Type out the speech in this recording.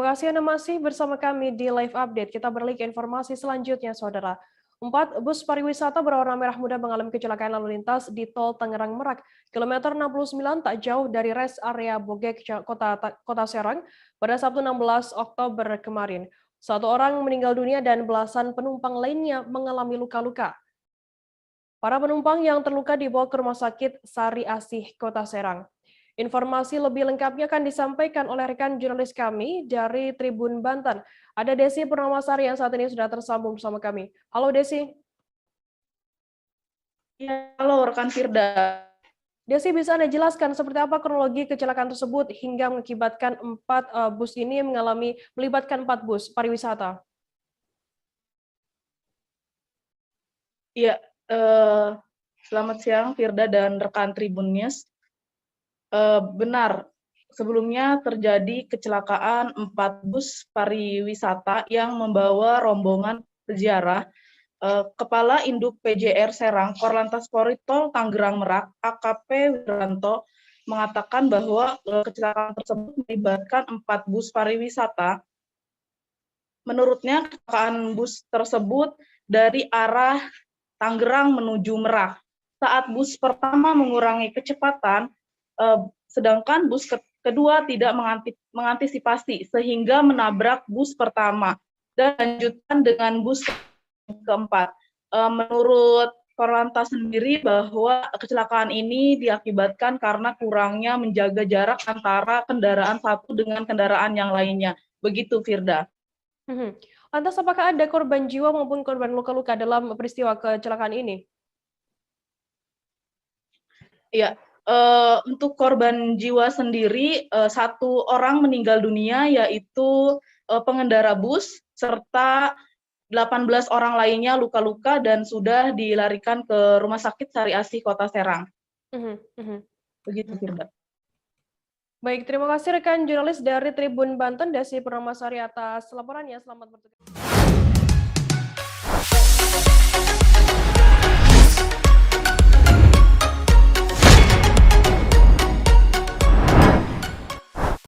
Terima kasih Anda masih bersama kami di Live Update. Kita beralih ke informasi selanjutnya, Saudara. 4 bus pariwisata berwarna merah muda mengalami kecelakaan lalu lintas di Tol Tangerang Merak, kilometer 69 tak jauh dari res area Bogek, Kota Serang, pada Sabtu 16 Oktober kemarin. Satu orang meninggal dunia dan belasan penumpang lainnya mengalami luka-luka. Para penumpang yang terluka dibawa ke Rumah Sakit Sari Asih, Kota Serang. Informasi lebih lengkapnya akan disampaikan oleh rekan jurnalis kami dari Tribun Banten. Ada Desi Purnamasari yang saat ini sudah tersambung bersama kami. Halo Desi. Ya, halo rekan Firda. Desi, bisa Anda jelaskan seperti apa kronologi kecelakaan tersebut hingga mengakibatkan 4 bus ini melibatkan 4 bus pariwisata? Ya, selamat siang Firda dan rekan Tribun News. Benar, sebelumnya terjadi kecelakaan 4 bus pariwisata yang membawa rombongan peziarah. Kepala Induk PJR Serang, Korlantas Polri Tol Tangerang Merak, AKP Wiranto, mengatakan bahwa kecelakaan tersebut melibatkan 4 bus pariwisata. Menurutnya, kecelakaan bus tersebut dari arah Tangerang menuju Merak. Saat bus pertama mengurangi kecepatan, sedangkan bus kedua tidak mengantisipasi sehingga menabrak bus pertama dan lanjutkan dengan bus keempat. Menurut Korlantas sendiri bahwa kecelakaan ini diakibatkan karena kurangnya menjaga jarak antara kendaraan satu dengan kendaraan yang lainnya. Begitu, Firda. Lantas apakah ada korban jiwa maupun korban luka-luka dalam peristiwa kecelakaan ini? Ya, untuk korban jiwa sendiri, 1 orang meninggal dunia yaitu pengendara bus serta 18 orang lainnya luka-luka dan sudah dilarikan ke Rumah Sakit Sari Asih Kota Serang. Begitu, Firda. Baik, terima kasih rekan jurnalis dari Tribun Banten, Desi Purnamasari atas laporannya. Selamat bertugas.